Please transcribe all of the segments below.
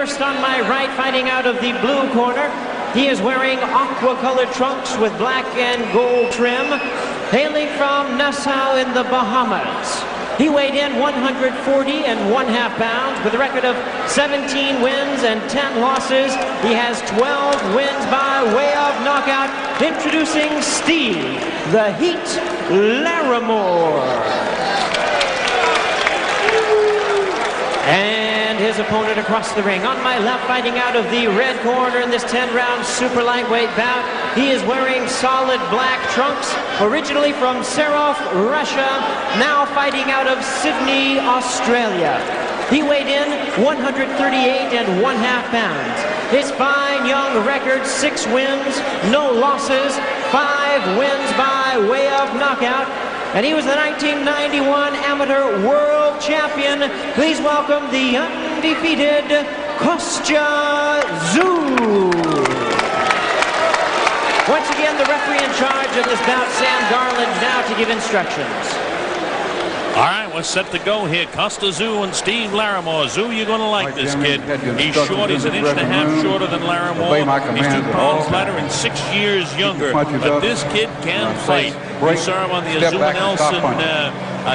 First on my right, fighting out of the blue corner. He is wearing aqua-colored trunks with black and gold trim, hailing from Nassau in the Bahamas. He weighed in 140.5 pounds with a record of 17 wins and 10 losses. He has 12 wins by way of knockout. Introducing Steve, the Heat Larrimor. And his opponent across the ring. On my left, fighting out of the red corner in this 10-round super lightweight bout, he is wearing solid black trunks, originally from Serov, Russia, now fighting out of Sydney, Australia. He weighed in 138.5 pounds. His fine young record, 6 wins, no losses, 5 wins by way of knockout. And he was the 1991 Amateur World Champion. Please welcome the undefeated Kostya Czyu. Once again, the referee in charge of this bout, Sam Garland, now to give instructions. All right, we're set to go here. Kostya Czyu and Steve Larrimor. Czyu, you're going to like this kid. He's short. He's 1.5 inches shorter than Larrimor. He's 2 pounds lighter and 6 years younger. But this kid can fight. We saw him on the Azuma Nelson,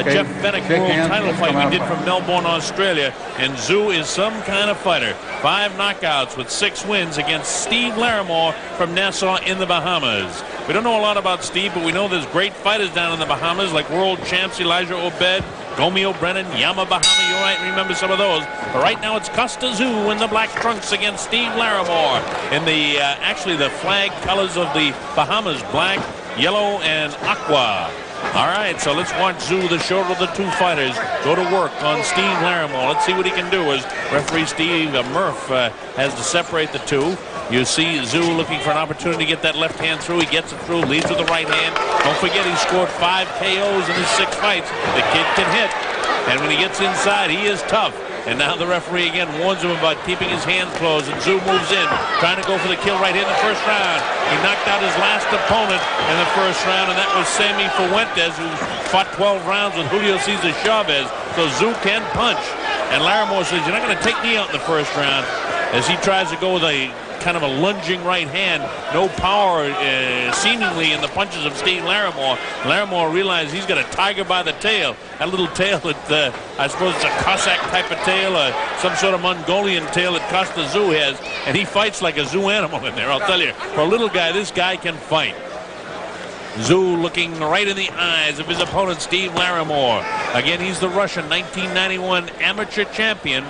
Jeff Fennick world title fight we did from Melbourne, Australia. And Czyu is some kind of fighter. 5 knockouts with 6 wins against Steve Larrimor from Nassau in the Bahamas. We don't know a lot about Steve, but we know there's great fighters down in the Bahamas, like world champs Elijah Obed, Gomi O'Brennan, Yama Bahama. You might remember some of those. But right now it's Kostya Czyu in the black trunks against Steve Larrimor in the actually the flag colors of the Bahamas, black, yellow, and aqua. All right, so let's watch Czyu, the shorter of the 2 fighters, go to work on Steve Larrimor. Let's see what he can do as referee Steve Murph has to separate the 2. You see Czyu looking for an opportunity to get that left hand through. He gets it through, leads with the right hand. Don't forget, he scored 5 KOs in his 6 fights. The kid can hit, and when he gets inside, he is tough. And now the referee again warns him about keeping his hands closed, and Czyu moves in, trying to go for the kill right here in the first round. He knocked out his last opponent in the first round, and that was Sammy Fuentes, who fought 12 rounds with Julio Cesar Chavez. So Czyu can punch. And Larrimor says, you're not going to take me out in the first round, as he tries to go with a kind of a lunging right hand. No power seemingly in the punches of Steve Larrimor. Larrimor realized he's got a tiger by the tail. That little tail that I suppose it's a Cossack type of tail, some sort of Mongolian tail that Kostya Czyu has, and he fights like a zoo animal in there, I'll tell you. For a little guy, this guy can fight. Czyu looking right in the eyes of his opponent, Steve Larrimor. Again, he's the Russian 1991 amateur champion.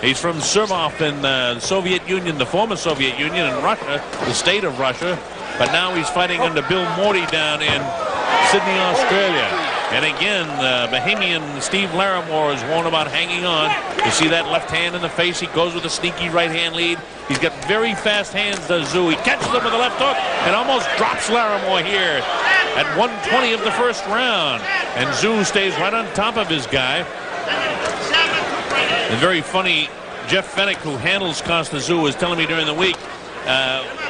He's from Serov in the Soviet Union, the former Soviet Union, in Russia, the state of Russia. But now he's fighting under Bill Morty down in Sydney, Australia. And again, the Bahamian Steve Larrimor is warned about hanging on. You see that left hand in the face. He goes with a sneaky right hand lead. He's got very fast hands, does Czyu. He catches him with a left hook and almost drops Larrimor here at 1:20 of the first round. And Czyu stays right on top of his guy. And very funny, Jeff Fennick, who handles Kostya Czyu, was telling me during the week,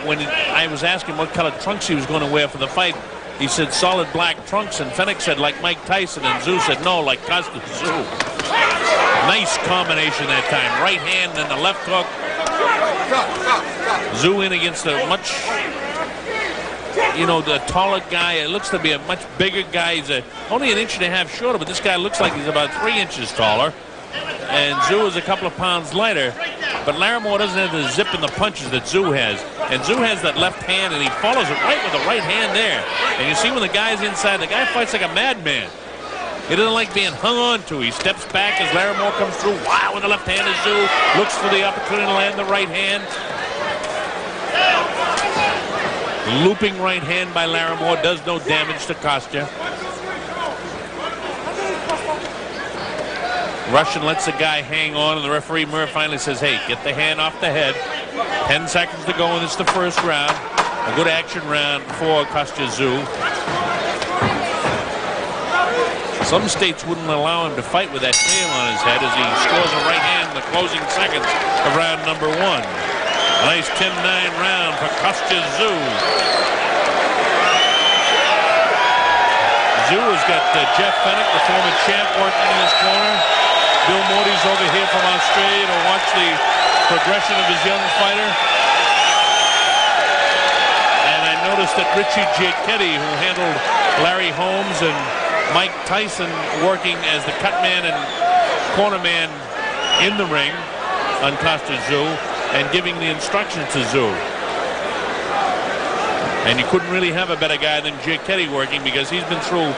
when I was asking what color trunks he was going to wear for the fight, he said solid black trunks, and Fennick said like Mike Tyson, and Czyu said no, like Kostya Czyu. Nice combination that time. Right hand and the left hook. Czyu in against a much, you know, the taller guy. It looks to be a much bigger guy. He's only 1.5 inches shorter, but this guy looks like he's about 3 inches taller. And Czyu is a couple of pounds lighter, but Larrimor doesn't have the zip in the punches that Czyu has. And Czyu has that left hand, and he follows it right with the right hand there. And you see when the guy's inside, the guy fights like a madman. He doesn't like being hung on to. He steps back as Larrimor comes through. Wow, with the left hand is Czyu. Looks for the opportunity to land the right hand. Looping right hand by Larrimor does no damage to Kostya. Russian lets the guy hang on, and the referee Murph finally says, hey, get the hand off the head. 10 seconds to go, and it's the first round. A good action round for Kostya Czyu. Some states wouldn't allow him to fight with that tail on his head as he scores a right hand in the closing seconds of round number 1. A nice 10-9 round for Kostya Czyu. Czyu has got Jeff Fennick, the former champ, working in his corner. Bill Morty's over here from Australia to watch the progression of his young fighter. And I noticed that Richie Giacchetti, who handled Larry Holmes and Mike Tyson working as the cut man and corner man in the ring on Kostya Tszyu and giving the instructions to Tszyu. And you couldn't really have a better guy than Giacchetti working, because he's been through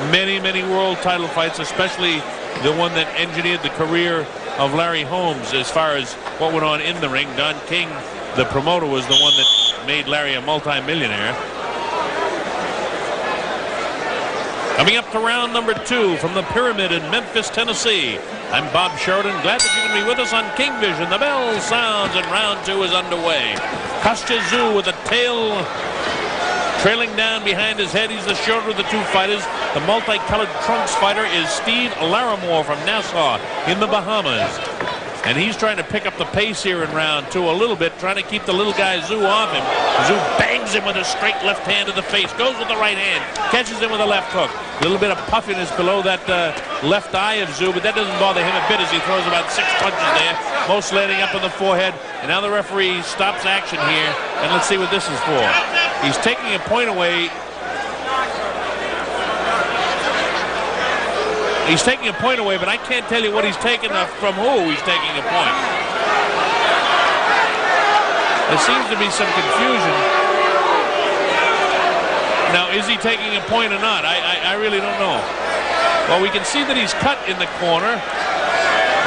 many, many world title fights, especially the one that engineered the career of Larry Holmes as far as what went on in the ring. Don King, the promoter, was the one that made Larry a multi-millionaire. Coming up to round number 2 from the Pyramid in Memphis, Tennessee. I'm Bob Sheridan. Glad that you can be with us on King Vision. The bell sounds and round 2 is underway. Kostya Tszyu with a tail trailing down behind his head. He's the shorter of the two fighters. The multicolored trunks fighter is Steve Larimer from Nassau in the Bahamas. And he's trying to pick up the pace here in round 2 a little bit, trying to keep the little guy Tszyu off him. Tszyu bangs him with a straight left hand to the face, goes with the right hand, catches him with a left hook. A little bit of puffiness below that left eye of Tszyu, but that doesn't bother him a bit as he throws about 6 punches there, most landing up on the forehead. And now the referee stops action here, and let's see what this is for. He's taking a point away. He's taking a point away, but I can't tell you what he's taking from who he's taking a point. There seems to be some confusion. Now, is he taking a point or not? I really don't know. Well, we can see that he's cut in the corner,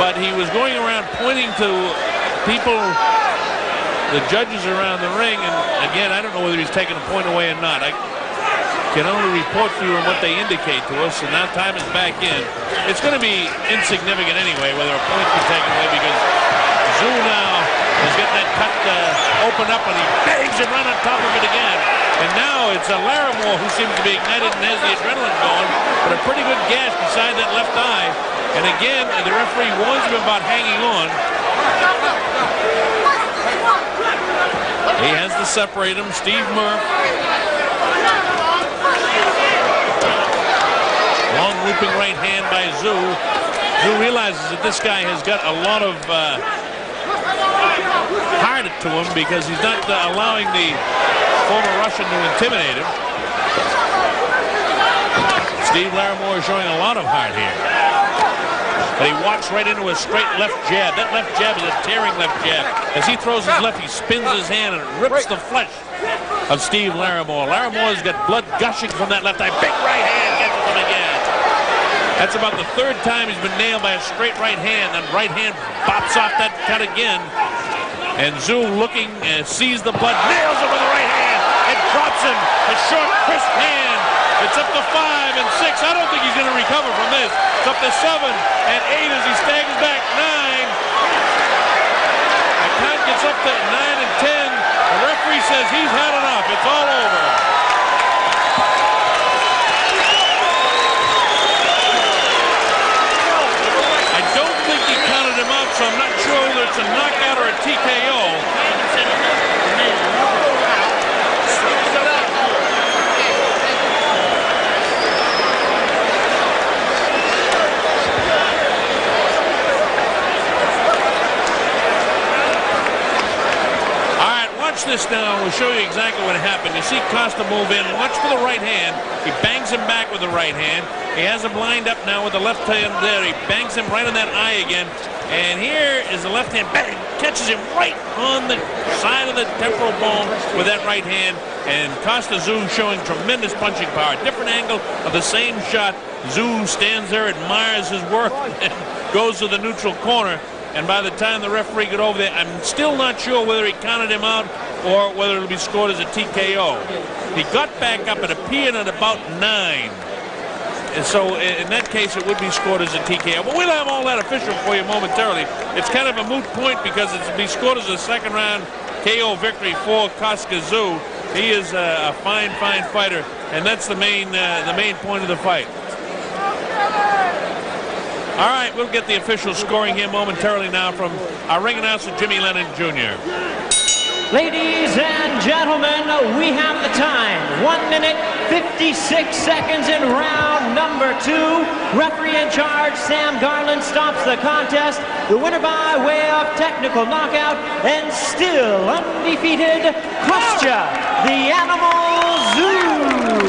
but he was going around pointing to people, the judges around the ring, and again, I don't know whether he's taking a point away or not. I can only report for you on what they indicate to us, and now time is back in. It's going to be insignificant anyway whether a point is taken away, because Tszyu now is getting that cut open up, and he bangs it right on top of it again. And now it's Larimer who seems to be ignited and has the adrenaline going, but a pretty good gash beside that left eye. And again, the referee warns him about hanging on. He has to separate him. Steve Murph. Long looping right hand by Tszyu. Tszyu realizes that this guy has got a lot of heart to him, because he's not allowing the former Russian to intimidate him. Steve Larimer is showing a lot of heart here. But he walks right into a straight left jab. That left jab is a tearing left jab. As he throws his left, he spins his hand and rips the flesh of Steve Larimer. Larimer's got blood gushing from that left eye. Big right hand gets him again. That's about the 3rd time he's been nailed by a straight right hand. And right hand bops off that cut again. And Tszyu looking, sees the blood, nails him with the right hand, and drops him. A short, crisp hand. It's up to 5 and 6. I don't think he's going to recover from this. It's up to 7 and 8 as he staggers back. 9. The count gets up to 9 and 10. The referee says he's had enough. It's all over. I don't think he counted him out, so I'm not sure whether it's a knockout or a TKO. Watch this now. We'll show you exactly what happened. You see Costa move in. Watch for the right hand. He bangs him back with the right hand. He has him lined up now with the left hand there. He bangs him right on that eye again. And here is the left hand. Bang! Catches him right on the side of the temporal bone with that right hand. And Kostya Tszyu showing tremendous punching power. Different angle of the same shot. Tszyu stands there, admires his work, and goes to the neutral corner. And by the time the referee got over there, I'm still not sure whether he counted him out or whether it'll be scored as a TKO. He got back up, it appeared at about 9. And so in that case, it would be scored as a TKO. But we'll have all that official for you momentarily. It's kind of a moot point because it'll be scored as a 2nd round KO victory for Kostya Tszyu. He is a fine, fine fighter, and that's the main point of the fight. All right, we'll get the official scoring here momentarily now from our ring announcer, Jimmy Lennon Jr. Ladies and gentlemen, we have the time. 1 minute 56 seconds in round number 2. Referee in charge, Sam Garland, stops the contest. The winner by way of technical knockout, and still undefeated, Kostya the Animal Zhu.